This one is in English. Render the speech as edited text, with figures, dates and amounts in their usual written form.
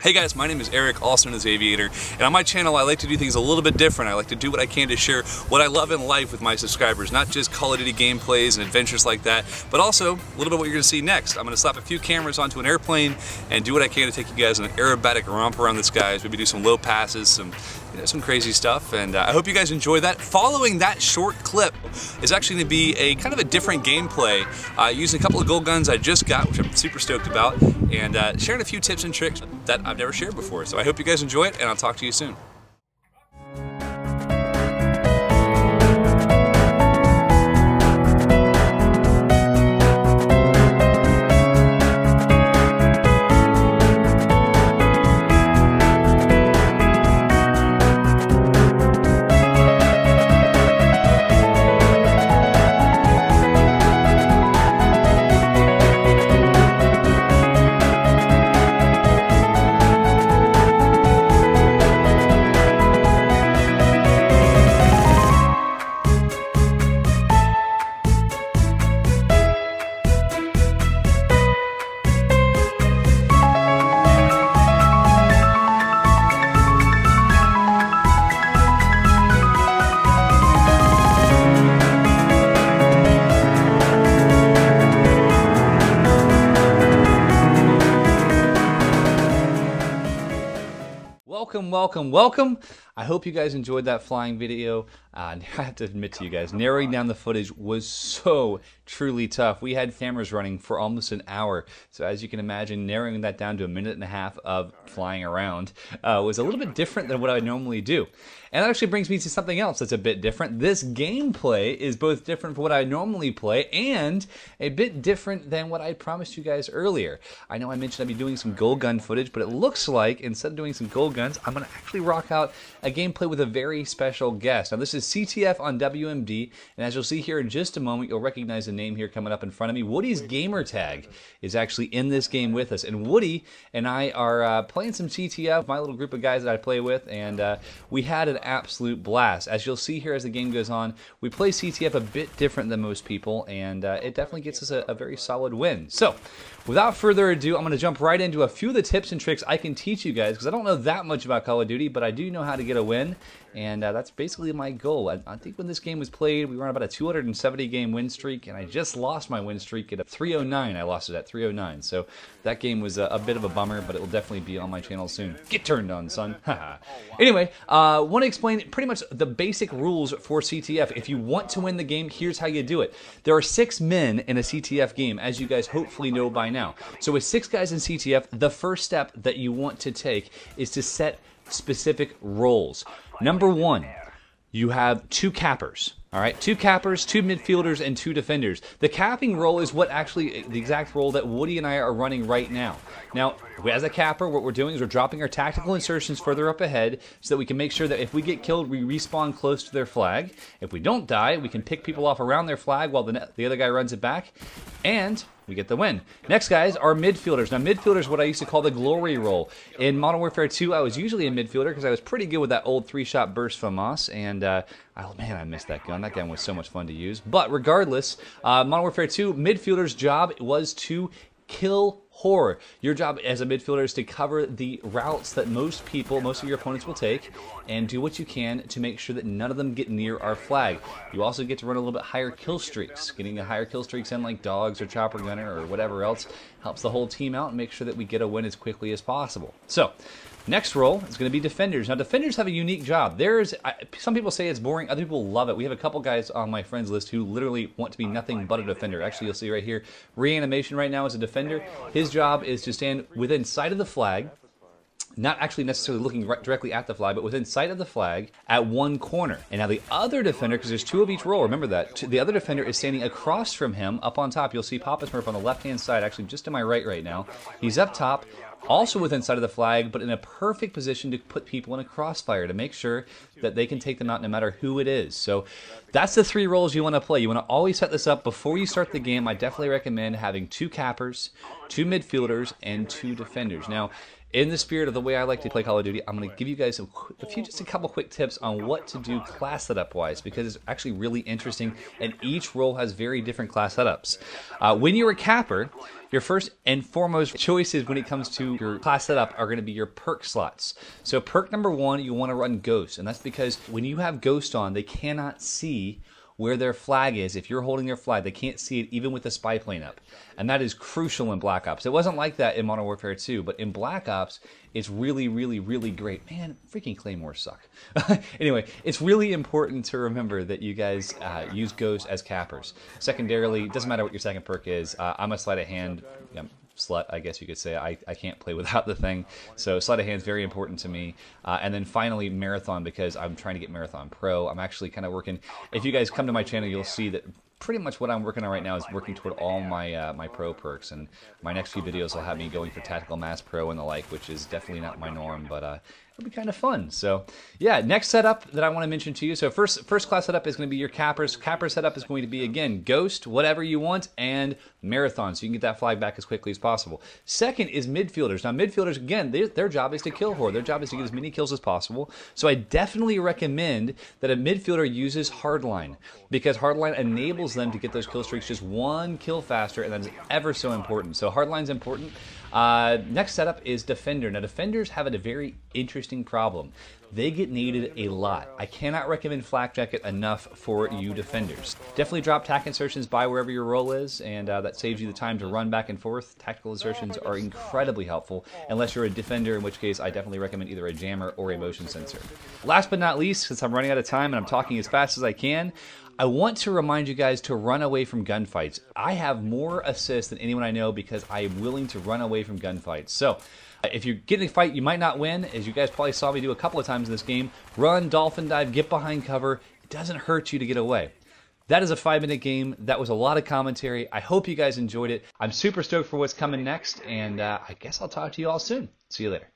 Hey guys, my name is Eric, also known as Aviator, and on my channel I like to do things a little bit different. I like to do what I can to share what I love in life with my subscribers, not just Call of Duty gameplays and adventures like that, but also a little bit what you're going to see next. I'm going to slap a few cameras onto an airplane and do what I can to take you guys on an aerobatic romp around the skies. Maybe do some low passes, some crazy stuff, and I hope you guys enjoy that. Following that short clip is actually going to be a kind of a different gameplay using a couple of gold guns I just got, which I'm super stoked about, and sharing a few tips and tricks that I've never shared before. So I hope you guys enjoy it, and I'll talk to you soon. Welcome. I hope you guys enjoyed that flying video. I have to admit to you guys, narrowing down the footage was so truly tough. We had cameras running for almost an hour. So as you can imagine, narrowing that down to a minute and a half of flying around was a little bit different than what I normally do. And that actually brings me to something else that's a bit different. This gameplay is both different from what I normally play and a bit different than what I promised you guys earlier. I know I mentioned I'd be doing some gold gun footage, but it looks like instead of doing some gold guns, I'm going to actually rock out a gameplay with a very special guest. Now this is CTF on WMD, and as you'll see here in just a moment, you'll recognize the name here coming up in front of me. Woody's gamer tag is actually in this game with us, and Woody and I are playing some CTF, my little group of guys that I play with, and we had an absolute blast. As you'll see here as the game goes on, we play CTF a bit different than most people, and it definitely gets us a very solid win. So without further ado, I'm going to jump right into a few of the tips and tricks I can teach you guys, because I don't know that much about Call of Duty, but I do know how to get a win, and that's basically my goal. I think when this game was played, we were on about a 270 game win streak, and I just lost my win streak at a 309. I lost it at 309, so that game was a bit of a bummer, but it will definitely be on my channel soon. Get turned on, son. Anyway, want to explain pretty much the basic rules for CTF. If you want to win the game, here's how you do it. There are 6 men in a CTF game, as you guys hopefully know by now. So with 6 guys in CTF, the first step that you want to take is to set specific roles. Number 1, you have 2 cappers. All right, 2 cappers, 2 midfielders, and 2 defenders. The capping role is what actually the exact role that Woody and I are running right now. Now, as a capper, what we're doing is we're dropping our tactical insertions further up ahead so that we can make sure that if we get killed, we respawn close to their flag. If we don't die, we can pick people off around their flag while the other guy runs it back, and we get the win. Next, guys, are midfielders. Now, midfielders is what I used to call the glory role. In Modern Warfare 2, I was usually a midfielder because I was pretty good with that old 3-shot burst FAMAS, and oh man, I missed that gun. That gun was so much fun to use. But regardless, Modern Warfare 2, midfielder's job was to kill horror. Your job as a midfielder is to cover the routes that most of your opponents will take, and do what you can to make sure that none of them get near our flag. You also get to run a little bit higher kill streaks. Getting a higher kill streaks in like dogs or chopper gunner or whatever else helps the whole team out and make sure that we get a win as quickly as possible. So next role is going to be defenders. Now, defenders have a unique job. Some people say it's boring, other people love it. We have a couple guys on my friends list who literally want to be nothing but a defender. Actually, you'll see right here, Reanimation right now is a defender. His job is to stand within sight of the flag, not actually necessarily looking directly at the flag, but within sight of the flag at one corner. And now the other defender, because there's 2 of each role, remember that, the other defender is standing across from him up on top. You'll see Papa Smurf on the left-hand side, actually just to my right now. He's up top, also within sight of the flag, but in a perfect position to put people in a crossfire to make sure that they can take them out no matter who it is. So that's the 3 roles you want to play. You want to always set this up before you start the game. I definitely recommend having 2 cappers, 2 midfielders, and 2 defenders. Now, in the spirit of the way I like to play Call of Duty, I'm going to give you guys just a couple quick tips on what to do class setup wise, because it's actually really interesting, and each role has very different class setups. When you're a capper, your first and foremost choices when it comes to your class setup are going to be your perk slots. So perk number 1, you want to run Ghost, and that's because when you have Ghost on, they cannot see where their flag is. If you're holding their flag, they can't see it even with the spy plane up. And that is crucial in Black Ops. It wasn't like that in Modern Warfare 2, but in Black Ops, it's really, really, really great. Man, freaking Claymores suck. Anyway, it's really important to remember that you guys use Ghost as cappers. Secondarily, it doesn't matter what your second perk is. I'm a sleight of hand slut, I guess you could say. I can't play without the thing, so sleight of hand is very important to me. And then finally, Marathon, because I'm trying to get Marathon Pro. I'm actually kind of working. If you guys come to my channel, you'll see that pretty much what I'm working on right now is working toward all my my pro perks, and my next few videos will have me going for Tactical Mass Pro and the like, which is definitely not my norm, but it'll be kind of fun. So yeah, next setup that I want to mention to you. So first class setup is going to be your cappers. Capper setup is going to be, again, Ghost, whatever you want, and Marathon, so you can get that flag back as quickly as possible. Second is midfielders. Now midfielders, again, their job is to kill horde. Their job is to get as many kills as possible. So I definitely recommend that a midfielder uses hardline, because hardline enables them to get those kill streaks just one kill faster, and that is ever so important. So hardline's important. Next setup is defender. Now defenders have a very interesting problem. They get naded a lot. I cannot recommend flak jacket enough for you defenders. Definitely drop tac insertions by wherever your role is, and that saves you the time to run back and forth. Tactical insertions are incredibly helpful, unless you're a defender, in which case I definitely recommend either a jammer or a motion sensor. Last but not least, since I'm running out of time and I'm talking as fast as I can, I want to remind you guys to run away from gunfights. I have more assists than anyone I know because I am willing to run away from gunfights. So if you get in a fight you might not win, as you guys probably saw me do a couple of times in this game, run, dolphin dive, get behind cover. It doesn't hurt you to get away. That is a 5-minute game. That was a lot of commentary. I hope you guys enjoyed it. I'm super stoked for what's coming next, and I guess I'll talk to you all soon. See you later.